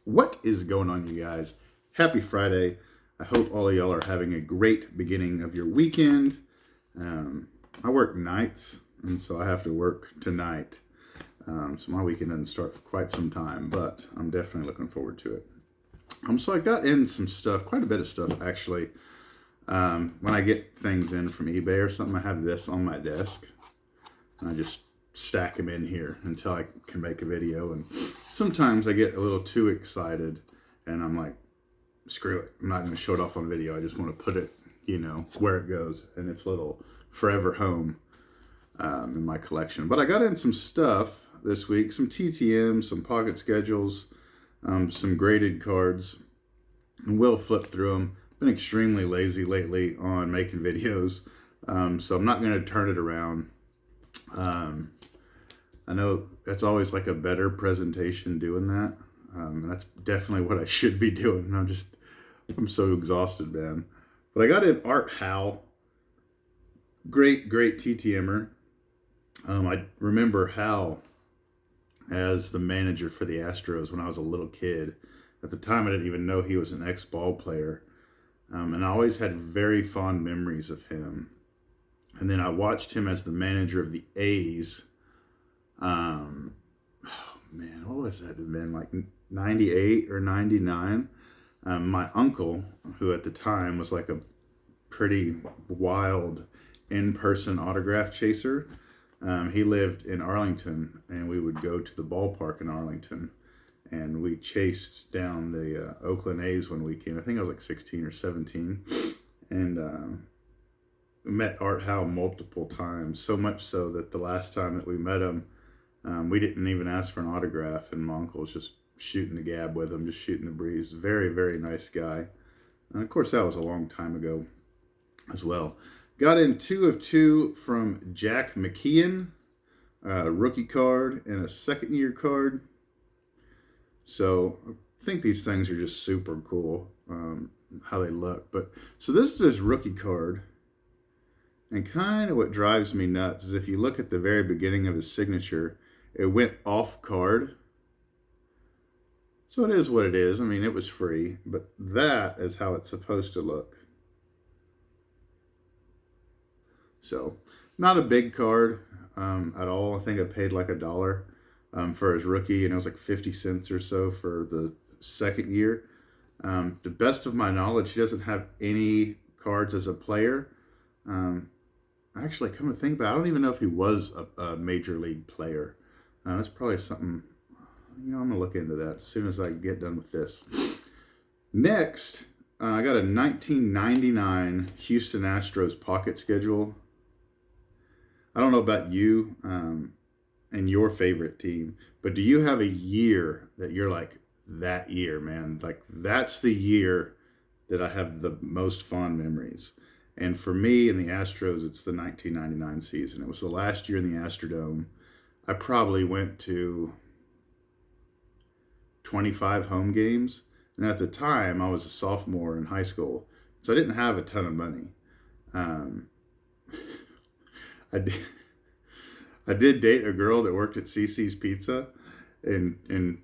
What is going on, you guys? Happy Friday. I hope all of y'all are having a great beginning of your weekend. I work nights, and so I have to work tonight. So my weekend doesn't start for quite some time, but I'm definitely looking forward to it. So I got in some stuff, quite a bit of stuff actually. When I get things in from eBay or something, I have this on my desk. And I just stack them in here until I can make a video. And sometimes I get a little too excited and I'm like, screw it. I'm not going to show it off on video. I just want to put it, where it goes. And it's a little forever home in my collection. But I got in some stuff this week, some TTMs, some pocket schedules, some graded cards, and we'll flip through them. Been extremely lazy lately on making videos, so I'm not going to turn it around. I know that's always like a better presentation doing that, and that's definitely what I should be doing. I'm so exhausted, man. But I got in Art Howe, great TTMer. I remember Howe as the manager for the Astros when I was a little kid. At the time, I didn't even know he was an ex-ball player. And I always had very fond memories of him. And then I watched him as the manager of the A's. Oh man, what was that? It had been like 98 or 99. My uncle, who at the time was like a pretty wild in-person autograph chaser, he lived in Arlington, and we would go to the ballpark in Arlington. And we chased down the Oakland A's one weekend. I think I was like 16 or 17. And met Art Howe multiple times. So much so that the last time that we met him, we didn't even ask for an autograph. And my uncle was just shooting the gab with him, just shooting the breeze. Very, very nice guy. And of course, that was a long time ago as well. Got in 2 of 2 from Jack McKeon. A rookie card and a second-year card. So I think these things are just super cool, how they look. So this is his rookie card. And kind of what drives me nuts is if you look at the very beginning of his signature, it went off card. So it is what it is. I mean, it was free, but that is how it's supposed to look. So not a big card at all. I think I paid like $1. For his rookie, and it was like 50 cents or so for the second year. To best of my knowledge, he doesn't have any cards as a player. Actually, come to think about it, I don't even know if he was a major league player. That's probably something, I'm going to look into that as soon as I get done with this. Next, I got a 1999 Houston Astros pocket schedule. I don't know about you, and your favorite team, but do you have a year that you're like, that year, man, like that's the year that I have the most fond memories? And for me in the Astros, it's the 1999 season. It was the last year in the Astrodome. I probably went to 25 home games, and at the time I was a sophomore in high school, so I didn't have a ton of money. I did date a girl that worked at CC's Pizza, and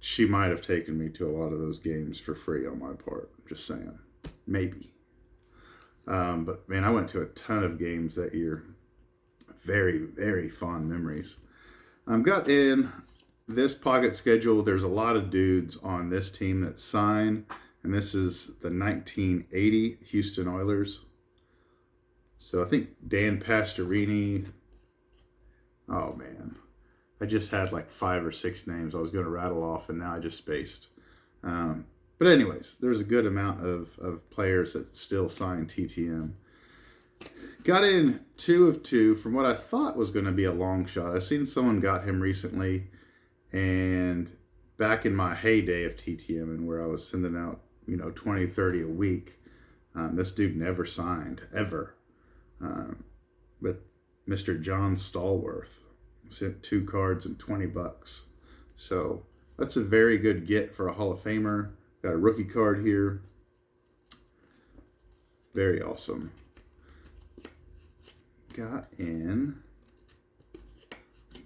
she might have taken me to a lot of those games for free on my part. Just saying. Maybe. But, man, I went to a ton of games that year. Very, very fond memories. Got in this pocket schedule. There's a lot of dudes on this team that signed, and this is the 1980 Houston Oilers. So I think Dan Pastorini. Oh, man. I just had like 5 or 6 names I was going to rattle off, and now I just spaced. But anyways, there's a good amount of players that still sign TTM. Got in 2 of 2 from what I thought was going to be a long shot. I seen someone got him recently, and back in my heyday of TTM, and where I was sending out 20, 30 a week, this dude never signed, ever. But Mr. John Stallworth sent 2 cards and $20. So that's a very good get for a Hall of Famer. Got a rookie card here. Very awesome. Got in.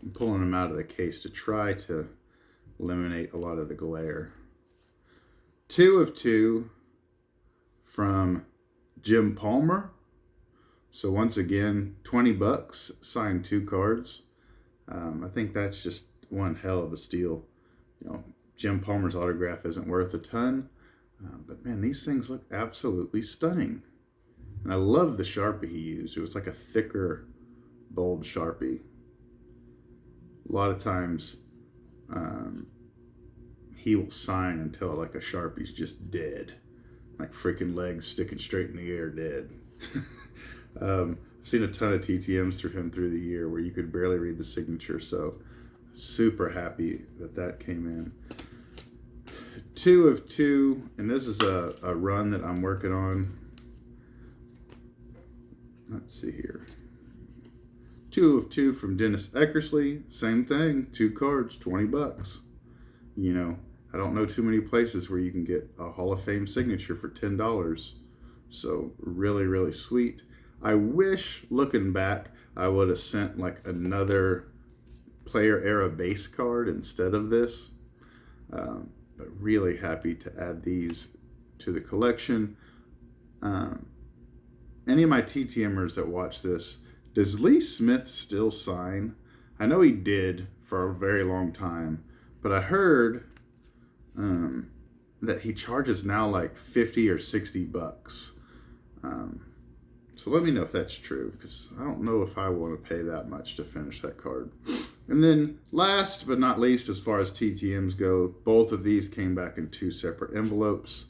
I'm pulling them out of the case to try to eliminate a lot of the glare. 2 of 2 from Jim Palmer. So once again, $20, signed 2 cards. I think that's just one hell of a steal. You know, Jim Palmer's autograph isn't worth a ton, but man, these things look absolutely stunning. And I love the Sharpie he used. It was like a thicker, bold Sharpie. A lot of times, he will sign until like a Sharpie's just dead. Like freaking legs sticking straight in the air dead. I've seen a ton of TTMs through him through the year where you could barely read the signature, so super happy that came in. 2 of 2, and this is a run that I'm working on. Let's see here. 2 of 2 from Dennis Eckersley. Same thing, 2 cards, $20. You know, I don't know too many places where you can get a Hall of Fame signature for $10. So really, really sweet. I wish, looking back, I would have sent like another player era base card instead of this. But really happy to add these to the collection. Any of my TTMers that watch this, does Lee Smith still sign? I know he did for a very long time, but I heard that he charges now like $50 or $60. So let me know if that's true, because I don't know if I want to pay that much to finish that card. And then last but not least, as far as TTMs go, both of these came back in 2 separate envelopes.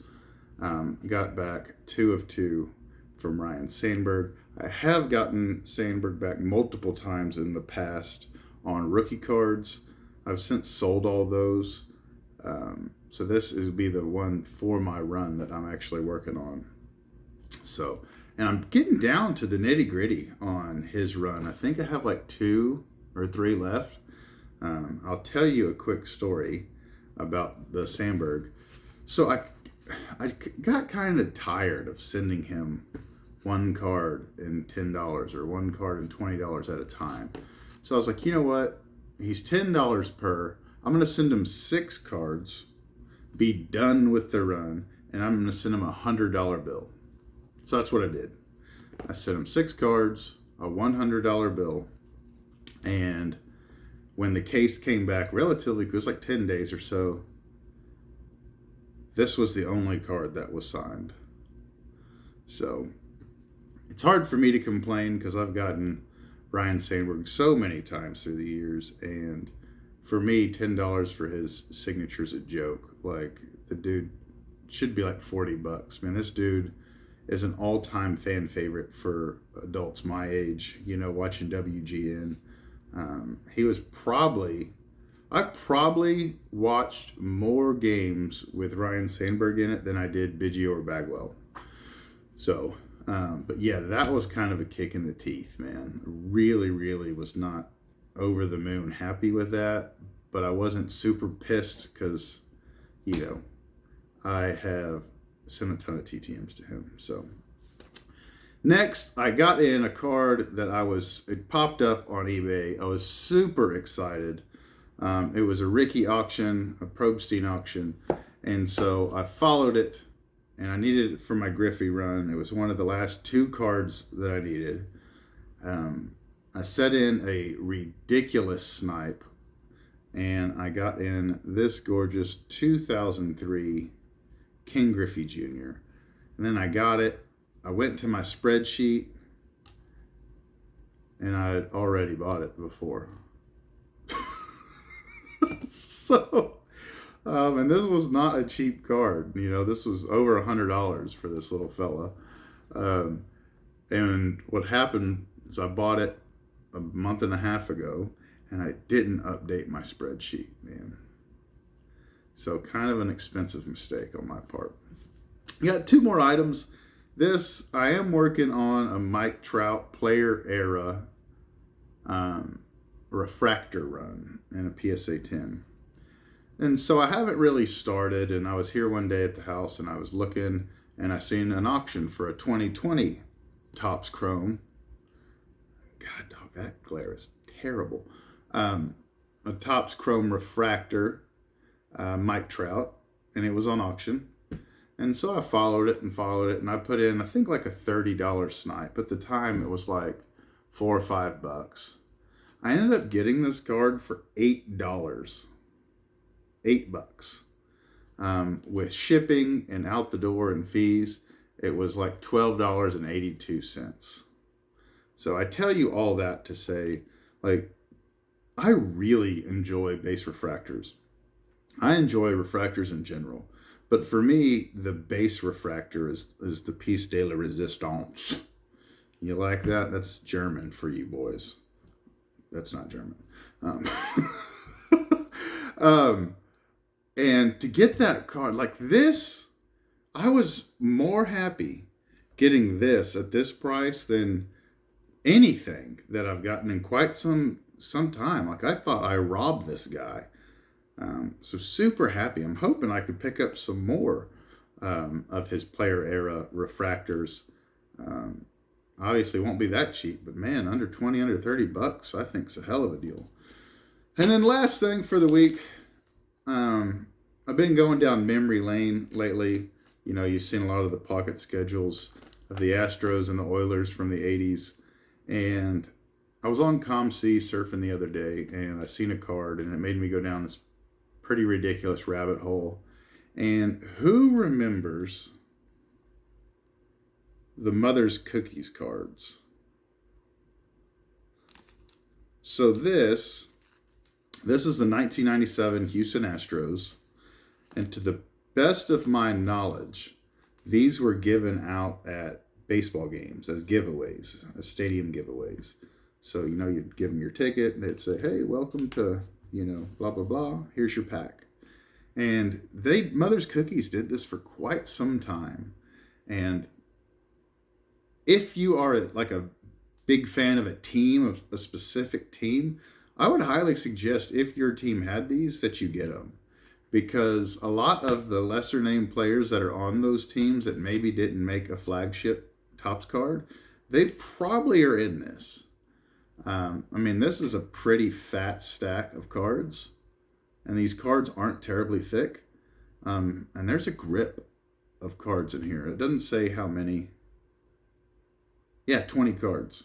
Got back 2 of 2 from Ryan Sandberg. I have gotten Sandberg back multiple times in the past on rookie cards. I've since sold all those. So this is be the one for my run that I'm actually working on. So, and I'm getting down to the nitty gritty on his run. I think I have like 2 or 3 left. I'll tell you a quick story about the Sandberg. So I got kind of tired of sending him 1 card and $10 or 1 card and $20 at a time. So I was like, you know what? He's $10 per. I'm going to send him 6 cards, be done with the run, and I'm going to send him a $100 bill. So that's what I did. I sent him 6 cards, a $100 bill, and when the case came back relatively, it was like 10 days or so, this was the only card that was signed. So it's hard for me to complain because I've gotten Ryan Sandberg so many times through the years, and for me, $10 for his signature is a joke. Like, the dude should be like $40. Man, this dude is an all-time fan favorite for adults my age, you know, watching WGN. He was I probably watched more games with Ryan Sandberg in it than I did Biggio or Bagwell. So, but yeah, that was kind of a kick in the teeth, man. Really, really was not over the moon happy with that, but I wasn't super pissed because, you know, I have sent a ton of TTMs to him. So next, I got in a card that it popped up on eBay. I was super excited. It was a Ricky auction, a Probstein auction, and so I followed it, and I needed it for my Griffey run. It was one of the last 2 cards that I needed. I set in a ridiculous snipe, and I got in this gorgeous 2003 King Griffey Jr. And then I got it. I went to my spreadsheet, and I had already bought it before. So, and this was not a cheap card. You know, this was over $100 for this little fella. And what happened is I bought it a month and a half ago, and I didn't update my spreadsheet, man. So kind of an expensive mistake on my part. Got 2 more items. This, I am working on a Mike Trout player era refractor run in a PSA 10. And so I haven't really started, and I was here one day at the house, and I was looking, and I seen an auction for a 2020 Topps Chrome. God, dog, that glare is terrible. A Topps Chrome refractor. Mike Trout, and it was on auction. And so I followed it, and I put in, I think, like a $30 snipe. At the time, it was like $4 or $5. I ended up getting this card for $8. $8. With shipping and out the door and fees, it was like $12.82. So I tell you all that to say, like, I really enjoy base refractors. I enjoy refractors in general. But for me, the base refractor is the piece de la resistance. You like that? That's German for you boys. That's not German. And to get that card like this, I was more happy getting this at this price than anything that I've gotten in quite some time. Like, I thought I robbed this guy. So super happy. I'm hoping I could pick up some more of his player era refractors. Obviously won't be that cheap, but man, under 20, under $30, I think it's a hell of a deal. And then last thing for the week, I've been going down memory lane lately. You know, you've seen a lot of the pocket schedules of the Astros and the Oilers from the 80s. And I was on ComC surfing the other day, and I seen a card, and it made me go down this pretty ridiculous rabbit hole. And who remembers the Mother's Cookies cards? So this is the 1997 Houston Astros, and to the best of my knowledge, these were given out at baseball games as giveaways, as stadium giveaways. So, you know, you'd give them your ticket, and they'd say, hey, welcome to, you know, blah, blah, blah, here's your pack. And Mother's Cookies did this for quite some time. And if you are like a big fan of a team, of a specific team, I would highly suggest, if your team had these, that you get them. Because a lot of the lesser named players that are on those teams that maybe didn't make a flagship Topps card, they probably are in this. I mean, this is a pretty fat stack of cards, and these cards aren't terribly thick. And there's a grip of cards in here. It doesn't say how many. Yeah, 20 cards.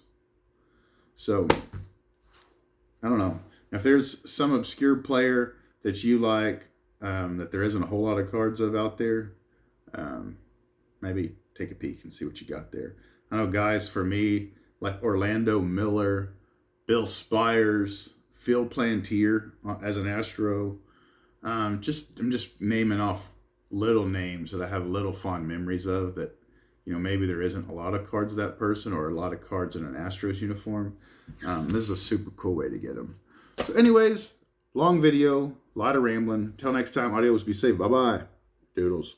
So, I don't know. If there's some obscure player that you like, that there isn't a whole lot of cards of out there, maybe take a peek and see what you got there. I know guys, for me, like Orlando Miller, Bill Spires, Phil Plantier as an Astro. I'm just naming off little names that I have little fond memories of, that, you know, maybe there isn't a lot of cards of that person or a lot of cards in an Astros uniform. This is a super cool way to get them. So anyways, long video, a lot of rambling. Till next time, adios, be safe. Bye-bye. Doodles.